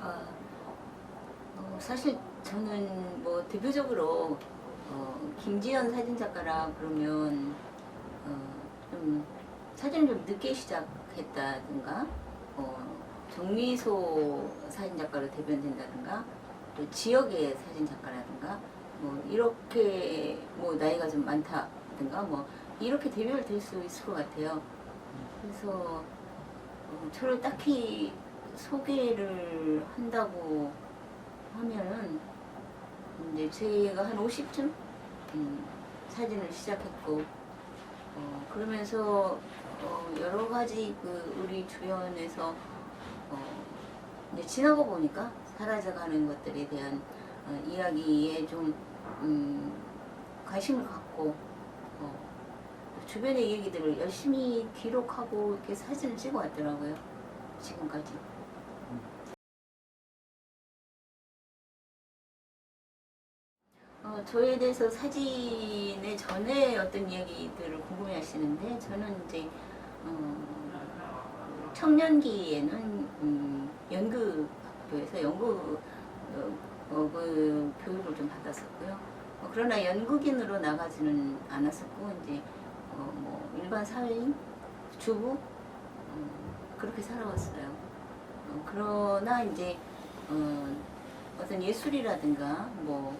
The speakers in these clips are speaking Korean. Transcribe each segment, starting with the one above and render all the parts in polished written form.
아, 사실 저는 뭐 대표적으로 김지연 사진작가라 그러면 좀 사진을 좀 늦게 시작했다든가 정미소 사진작가로 대변된다든가 또 지역의 사진작가라든가 뭐 이렇게 뭐 나이가 좀 많다든가 뭐 이렇게 대별될 수 있을 것 같아요. 그래서 저를 딱히 소개를 한다고 하면은 이제 제가 한 50쯤 사진을 시작했고 그러면서 여러 가지 그 우리 주변에서 이제 지나고 보니까 사라져가는 것들에 대한 이야기에 좀 관심을 갖고 주변의 얘기들을 열심히 기록하고 이렇게 사진을 찍어 왔더라고요. 지금까지. 저에 대해서 사진의 전에 어떤 이야기들을 궁금해 하시는데, 저는 이제, 청년기에는, 연극학교에서 연극, 그 교육을 좀 받았었고요. 그러나 연극인으로 나가지는 않았었고, 이제, 뭐, 일반 사회인, 주부, 그렇게 살아왔어요. 그러나 이제, 어떤 예술이라든가, 뭐,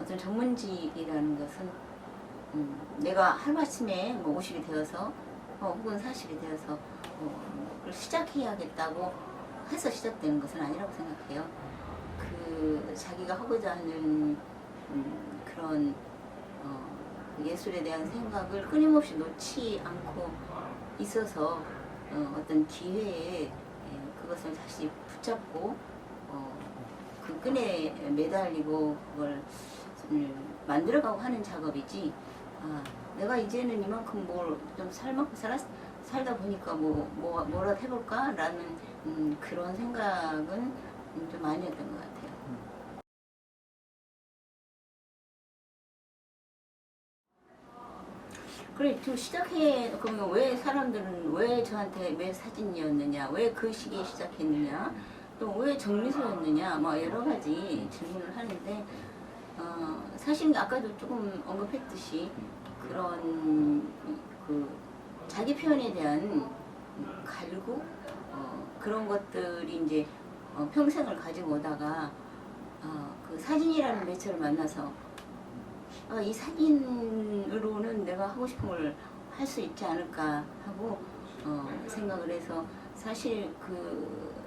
어떤 전문직이라는 것은 내가 하루아침에 뭐 50이 되어서 혹은 40이 되어서 그걸 시작해야겠다고 해서 시작되는 것은 아니라고 생각해요. 그 자기가 하고자 하는 그런 예술에 대한 생각을 끊임없이 놓지 않고 있어서 어떤 기회에 그것을 다시 붙잡고 그 끈에 매달리고 그걸 만들어가고 하는 작업이지. 내가 이제는 이만큼 뭘 좀 살다 보니까 뭐라도 해볼까라는 그런 생각은 좀 아니었던 것 같아요. 그래, 좀 시작해. 그러면 왜 사람들은 왜 저한테 왜 사진이었느냐, 왜 그 시기에 시작했느냐, 또 왜 정미소였느냐, 뭐 여러 가지 질문을 하는데, 사실 아까도 조금 언급했듯이 그런 그 자기 표현에 대한 갈구, 그런 것들이 이제 평생을 가지고 오다가 그 사진이라는 매체를 만나서 이 사진으로는 내가 하고 싶은 걸 할 수 있지 않을까 하고 생각을 해서 사실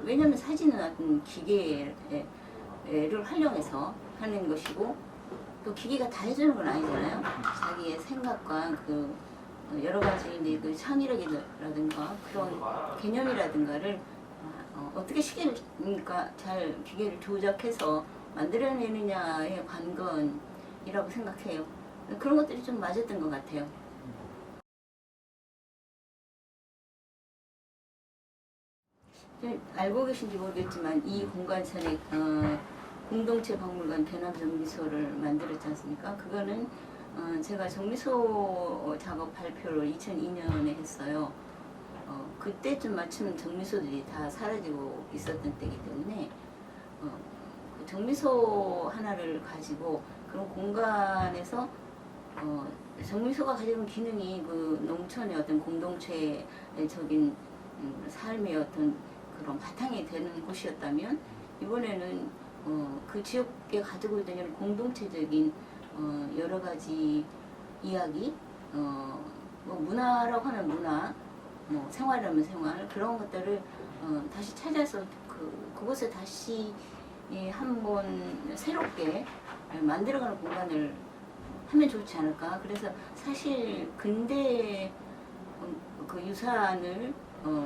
왜냐면 사진은 어떤 기계를 활용해서 하는 것이고 또 기계가 다 해주는 건 아니잖아요. 자기의 생각과 그 여러 가지 이제 그 창의력이라든가 그런 개념이라든가를 어떻게 그러니까 잘 기계를 조작해서 만들어내느냐의 관건이라고 생각해요. 그런 것들이 좀 맞았던 것 같아요. 알고 계신지 모르겠지만 이 공간천에 공동체 박물관 변함정미소를 만들었지 않습니까? 그거는 제가 정미소 작업 발표를 2002년에 했어요. 그때쯤 마침 정미소들이 다 사라지고 있었던 때이기 때문에 그 정미소 하나를 가지고 그런 공간에서 정미소가 가지는 기능이 그 농촌의 어떤 공동체적인 삶의 어떤 그런 바탕이 되는 곳이었다면 이번에는 그 지역에 가지고 있는 공동체적인 여러 가지 이야기, 뭐 문화라고 하면 문화, 뭐 생활이라면 생활 그런 것들을 다시 찾아서 그곳에 다시 한번 새롭게 만들어가는 공간을 하면 좋지 않을까. 그래서 사실 근대 그 유산을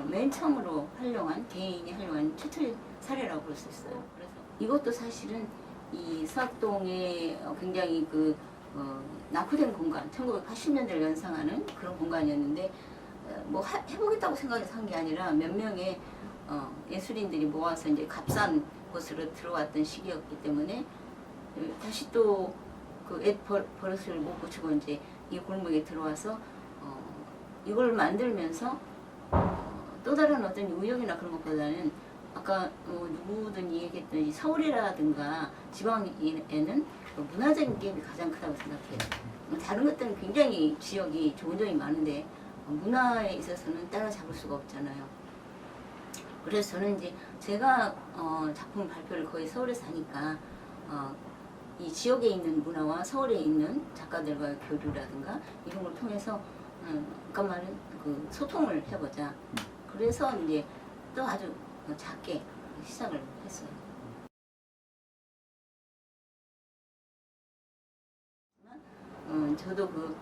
맨 처음으로 개인이 활용한 최초의 사례라고 볼 수 있어요. 그래서 이것도 사실은 이 수학동에 굉장히 낙후된 공간, 1980년대를 연상하는 그런 공간이었는데 뭐 해보겠다고 생각해서 한 게 아니라 몇 명의 예술인들이 모아서 이제 값싼 곳으로 들어왔던 시기였기 때문에 다시 또 그 버릇을 못 고치고 이제 이 골목에 들어와서 이걸 만들면서 또 다른 어떤 우역이나 그런 것보다는 아까 아까 누구든지 얘기했던 서울이라든가 지방에는 문화적인 갭이 가장 크다고 생각해요. 다른 것들은 굉장히 지역이 좋은 점이 많은데 문화에 있어서는 따라잡을 수가 없잖아요. 그래서 저는 이제 제가 작품 발표를 거의 서울에서 하니까 이 지역에 있는 문화와 서울에 있는 작가들과의 교류라든가 이런 걸 통해서 잠깐만은 그 소통을 해보자. 그래서 이제 또 아주 작게 시작을 했어요. 저도 그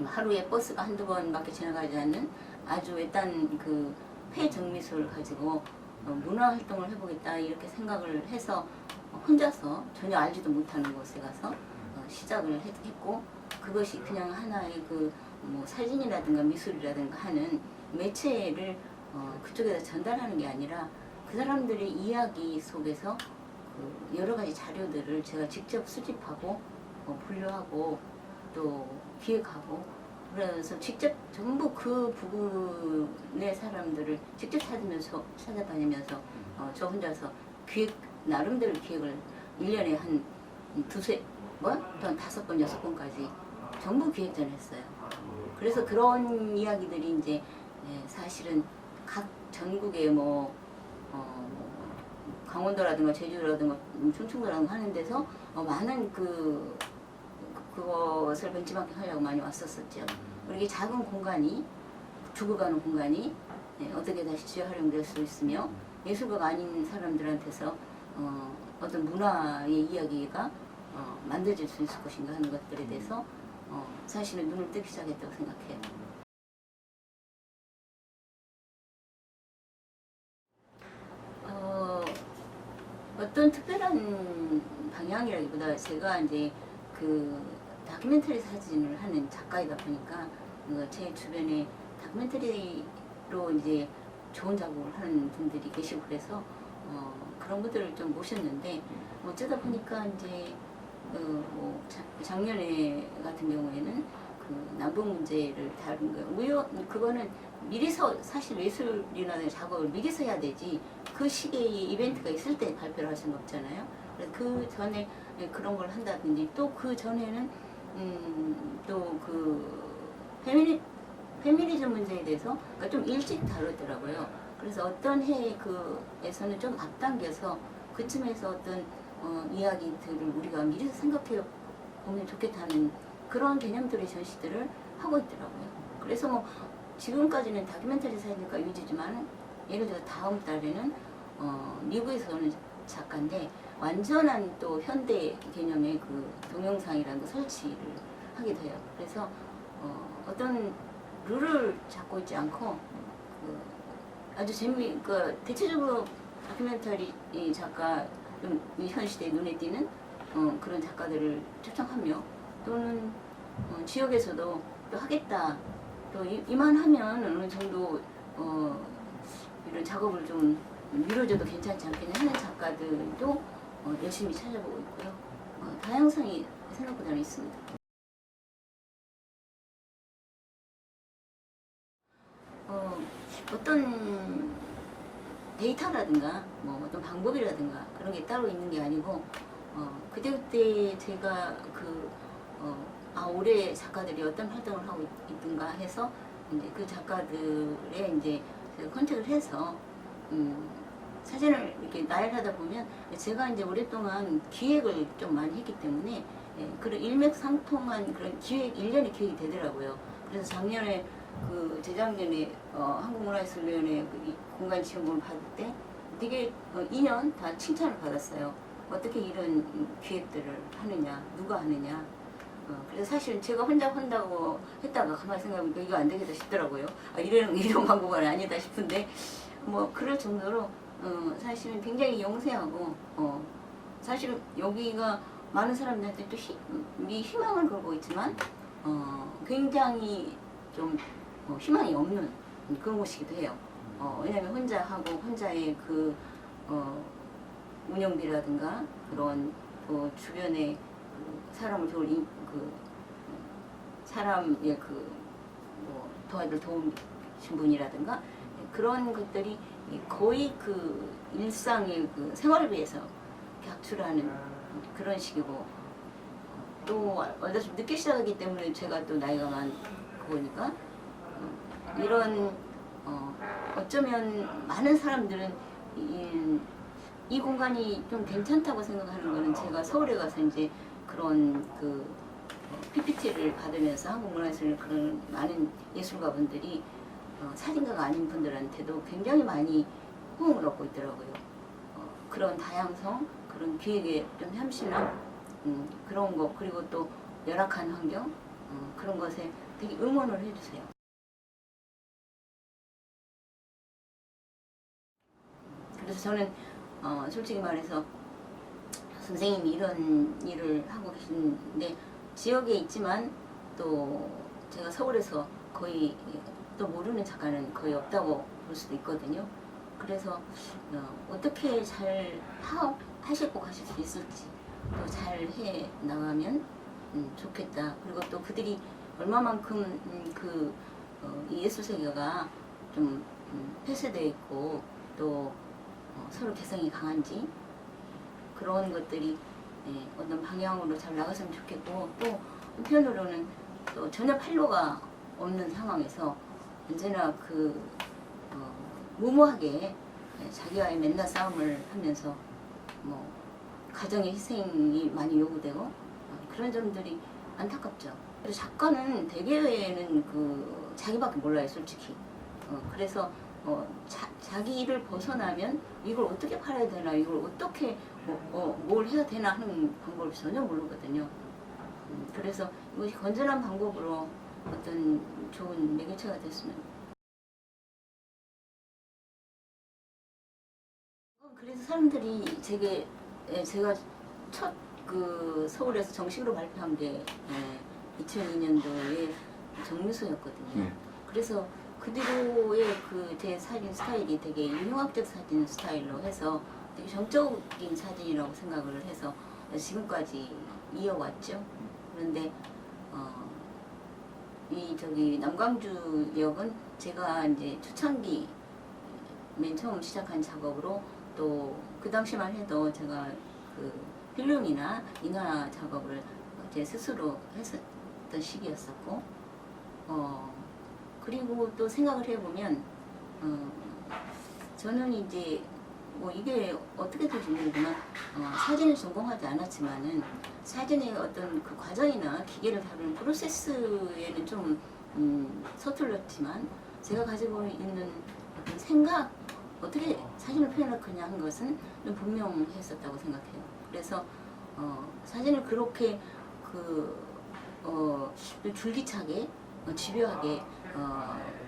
하루에 버스가 한두 번밖에 지나가지 않는 아주 외딴 그 폐정미소를 가지고 문화 활동을 해보겠다 이렇게 생각을 해서 혼자서 전혀 알지도 못하는 곳에 가서 시작을 했고, 그것이 그냥 하나의 그 뭐 사진이라든가 미술이라든가 하는 매체를 그쪽에다 전달하는 게 아니라 그 사람들의 이야기 속에서 그 여러 가지 자료들을 제가 직접 수집하고 분류하고 또 기획하고, 그래서 직접 전부 그 부분의 사람들을 직접 찾아다니면서 저 혼자서 나름대로 기획을 1년에 한 두세 번, 또 한 5번, 6번까지 전부 기획전을 했어요. 그래서 그런 이야기들이 이제 사실은 각 전국에 강원도라든가 제주도라든가 충청도라든가 하는 데서 많은 그것을 벤치마킹하려고 많이 왔었었죠. 이게 작은 공간이 죽어가는 공간이 어떻게 다시 재활용될 수 있으며 예술가가 아닌 사람들한테서 어떤 문화의 이야기가 만들어질 수 있을 것인가 하는 것들에 대해서 사실은 눈을 뜨기 시작했다고 생각해요. 어떤 특별한 방향이라기보다 제가 이제 그 다큐멘터리 사진을 하는 작가이다 보니까 제 주변에 다큐멘터리로 이제 좋은 작업을 하는 분들이 계시고 그래서 그런 분들을 좀 모셨는데 어쩌다 보니까 이제 작년에 같은 경우에는 그 남북 문제를 다룬 거예요. 그거는 미리서 사실 예술이나 작업을 미리서 해야 되지 그 시기에 이벤트가 있을 때 발표를 할 수는 없잖아요. 그래서 그 전에 그런 걸 한다든지 또 그 전에는 또 그 페미니즘 문제에 대해서 그러니까 좀 일찍 다루더라고요. 그래서 어떤 해에서는 좀 앞당겨서 그쯤에서 어떤 이야기들을 우리가 미리 생각해 보면 좋겠다는 그런 개념들의 전시들을 하고 있더라고요. 그래서 뭐 지금까지는 다큐멘터리 사진가 위주지만 예를 들어 다음 달에는 미국에서 오는 작가인데 완전한 또 현대 개념의 그 동영상이라는 거 설치를 하게 돼요. 그래서 어떤 룰을 잡고 있지 않고 아주 대체적으로 다큐멘터리 작가 현 시대에 눈에 띄는 그런 작가들을 초청하며 또는 지역에서도 또 하겠다 또 이만하면 어느 정도 이런 작업을 좀 미뤄줘도 괜찮지 않겠냐 하는 작가들도 열심히 찾아보고 있고요. 다양성이 생각보다는 있습니다. 어떤 데이터라든가 뭐 어떤 방법이라든가 그런 게 따로 있는 게 아니고 그때 제가 올해 작가들이 어떤 활동을 하고 있든가 해서 이제 그 작가들의 이제 제가 컨택을 해서 사진을 이렇게 나열하다 보면 제가 이제 오랫동안 기획을 좀 많이 했기 때문에 그런 일맥상통한 그런 기획 1년의 기획이 되더라고요. 그래서 작년에 재작년에 한국문화예술위원회 공간 지원금을 받을 때 되게 2년 다 칭찬을 받았어요. 어떻게 이런 기획들을 하느냐, 누가 하느냐. 그래서 사실 제가 혼자 한다고 했다가 가만히 생각해보니까 이거 안 되겠다 싶더라고요. 이런 방법은 아니다 싶은데 뭐 그럴 정도로 사실은 굉장히 영세하고 사실은 여기가 많은 사람들한테 또 희망을 걸고 있지만 굉장히 좀 희망이 없는 그런 곳이기도 해요. 왜냐하면 혼자 하고 혼자의 운영비라든가 그런 주변에 사람을 사람의 도와주신 분이라든가 그런 것들이 거의 그 일상의 그 생활비에서 객출하는 그런 식이고, 또 어차피 늦게 시작하기 때문에 제가 또 나이가 많 거니까 이런 어쩌면 많은 사람들은 이 공간이 좀 괜찮다고 생각하는 거는, 제가 서울에 가서 이제 그런 그 PPT를 받으면서 한국문화예술 그런 많은 예술가분들이 사진가가 아닌 분들한테도 굉장히 많이 호응을 얻고 있더라고요. 그런 다양성, 그런 기획의 좀 참신함, 그런 거, 그리고 또 열악한 환경, 그런 것에 되게 응원을 해주세요. 그래서 저는 솔직히 말해서 선생님이 이런 일을 하고 계신데, 지역에 있지만 또 제가 서울에서 거의 또 모르는 작가는 거의 없다고 볼 수도 있거든요. 그래서 어떻게 잘 파악하시고 가실 수 있을지, 또 잘 해 나가면 좋겠다. 그리고 또 그들이 얼마만큼 이 예술 세계가 좀 폐쇄되어 있고 또 서로 개성이 강한지, 그런 것들이 어떤 방향으로 잘 나갔으면 좋겠고, 또 한편으로는 또 전혀 판로가 없는 상황에서 언제나 무모하게 자기와의 맨날 싸움을 하면서 뭐 가정의 희생이 많이 요구되고 그런 점들이 안타깝죠. 그래서 작가는 대개는 자기밖에 몰라요, 솔직히. 그래서 자기 일을 벗어나면 이걸 어떻게 팔아야 되나, 이걸 어떻게 뭘 해야 되나 하는 방법을 전혀 모르거든요. 그래서 이것이 건전한 방법으로 어떤 좋은 매개체가 됐으면. 그래서 사람들이 제가 첫 서울에서 정식으로 발표한 게 2002년도에 정미소였거든요. 그래서 그 뒤로의 제 사진 스타일이 되게 인용학적 사진 스타일로 해서 되게 정적인 사진이라고 생각을 해서 지금까지 이어왔죠. 그런데 남광주역은 제가 이제 초창기 맨 처음 시작한 작업으로, 또 그 당시만 해도 제가 필름이나 인화 작업을 제 스스로 했었던 시기였었고, 그리고 또 생각을 해보면 저는 이제 뭐 이게 어떻게 될지 모르지만 사진을 전공하지 않았지만은 사진의 어떤 그 과정이나 기계를 다루는 프로세스에는 좀 서툴렀지만, 제가 가지고 있는 어떤 생각, 어떻게 사진을 표현할 거냐 한 것은 좀 분명했었다고 생각해요. 그래서 사진을 그렇게 줄기차게 집요하게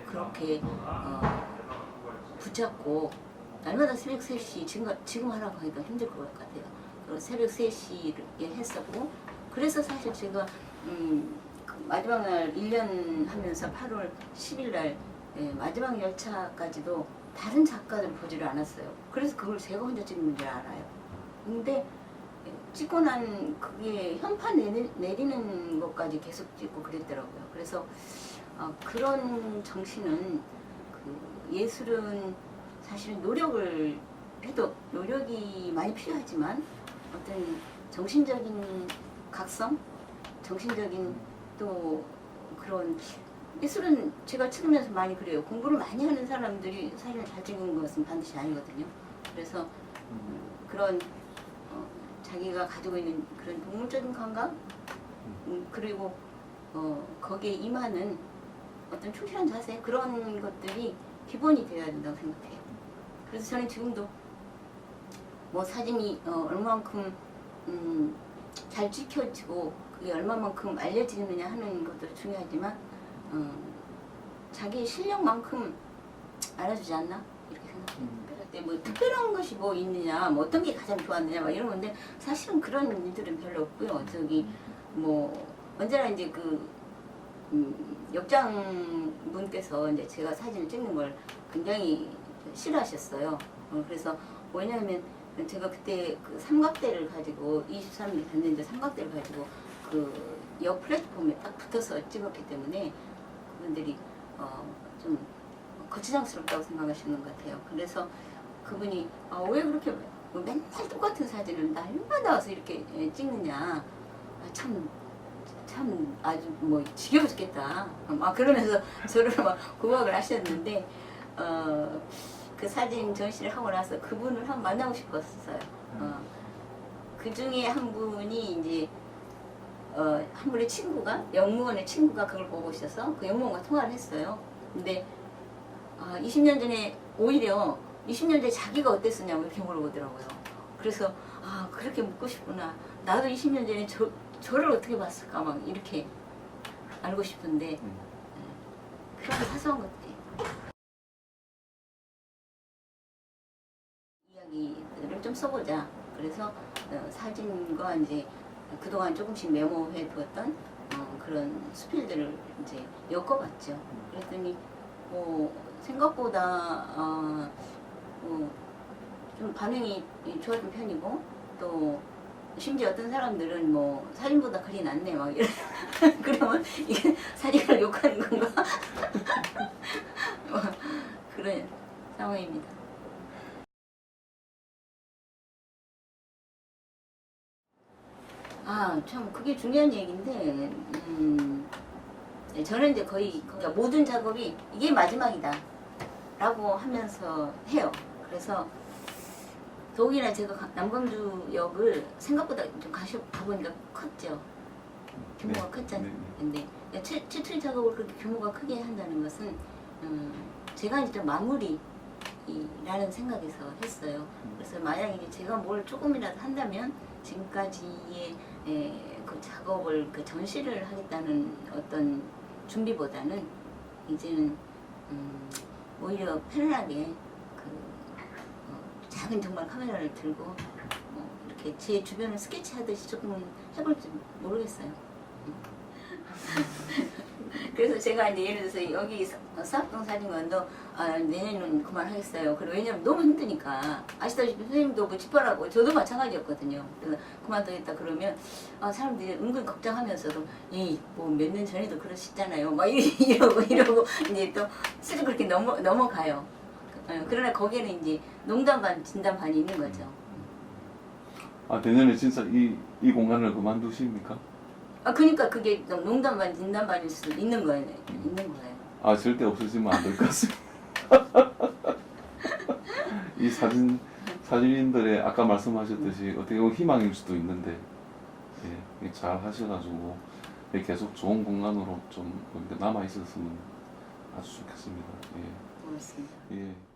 그렇게 붙잡고 날마다 새벽 3시, 지금 하라고 하기가 힘들 것 같아요. 그리고 새벽 3시에 했었고, 그래서 사실 제가 마지막 날 1년 하면서 8월 10일 날 마지막 열차까지도 다른 작가들 보지를 않았어요. 그래서 그걸 제가 혼자 찍는 줄 알아요. 근데 찍고 난 그게 현판 내리는 것까지 계속 찍고 그랬더라고요. 그래서 그런 정신은, 예술은 사실은 노력을 해도 노력이 많이 필요하지만 어떤 정신적인 각성, 정신적인 또 그런, 예술은 제가 찍으면서 많이 그래요. 공부를 많이 하는 사람들이 사진을 잘 찍는 것은 반드시 아니거든요. 그래서 그런 자기가 가지고 있는 그런 동물적인 감각, 그리고 거기에 임하는 어떤 충실한 자세, 그런 것들이 기본이 되어야 된다고 생각해요. 그래서 저는 지금도 뭐 사진이 얼마만큼 잘 찍혀지고 그게 얼마만큼 알려지느냐 하는 것도 중요하지만 자기 실력만큼 알아주지 않나, 이렇게 생각합니다. 그때 뭐 특별한 것이 뭐 있느냐, 뭐 어떤 게 가장 좋았느냐 막 이런 건데, 사실은 그런 일들은 별로 없고요. 뭐 언제나 이제 역장 분께서 이제 제가 사진을 찍는 걸 굉장히 싫어하셨어요. 그래서 왜냐하면 제가 그때 삼각대를 가지고 23일 됐는데 삼각대를 가지고 역 플랫폼에 딱 붙어서 찍었기 때문에 그분들이 좀 거추장스럽다고 생각하시는 것 같아요. 그래서 그분이 왜 그렇게 맨날 똑같은 사진을 날마다 와서 이렇게 찍느냐. 참 아주 뭐 지겨워 죽겠다. 막 그러면서 저를 막 구박을 하셨는데 그 사진 전시를 하고 나서 그분을 한번 만나고 싶었어요. 그 중에 한 분이 이제 한 분의 친구가 영무원의 친구가 그걸 보고 있어서 그 영무원과 통화를 했어요. 근데 20년 전에 오히려 20년 전에 자기가 어땠었냐고 이렇게 물어보더라고요. 그래서 그렇게 묻고 싶구나. 나도 20년 전에 저를 어떻게 봤을까 막 이렇게 알고 싶은데 그런 사소한 것들 이야기들을 좀 써보자. 그래서 사진과 이제 그동안 조금씩 메모해 두었던 그런 수필들을 이제 엮어봤죠. 그랬더니 생각보다 좀 반응이 좋았던 편이고 또 심지어 어떤 사람들은 뭐 사진보다 글이 낫네 막 이런 그러면 이게 사진을 욕하는 건가 그런 상황입니다. 참 그게 중요한 얘기인데 저는 이제 거의 그러니까 모든 작업이 이게 마지막이다 라고 하면서 해요. 그래서 더욱이나 제가 남광주역을 생각보다 좀 가보니까 컸죠. 규모가 컸잖아요. 근데 최출 작업을 그렇게 규모가 크게 한다는 것은 제가 이제 좀 마무리라는 생각에서 했어요. 그래서 만약 이제 제가 뭘 조금이라도 한다면 지금까지의 그 작업을 그 전시를 하겠다는 어떤 준비보다는 이제는 오히려 편안하게 작은 정말 카메라를 들고 이렇게 제 주변을 스케치하듯이 조금은 해볼지 모르겠어요. 그래서 제가 이제 예를 들어서 여기 사업동 사진관도 내년은 그만하겠어요. 그리고 왜냐면 너무 힘드니까 아시다시피 선생님도 뭐 집하라고 저도 마찬가지였거든요. 그래서 그만두겠다 그러면 사람들이 은근 걱정하면서도 뭐 몇 년 전에도 그러시잖아요. 막 이러고 이제 또 슬쩍 그렇게 넘어가요. 그러나 거기에는 이제 농담 반 진담 반이 있는 거죠. 내년에 진짜 이 공간을 그만두십니까? 그러니까 그게 농담 반 진담 반일 수도 있는 거예요. 절대 없어지면 안 될 것 같습니다. 이 사진인들의 아까 말씀하셨듯이 어떻게 보면 희망일 수도 있는데 잘 하셔가지고 계속 좋은 공간으로 좀 남아 있었으면 아주 좋겠습니다. 고맙습니다.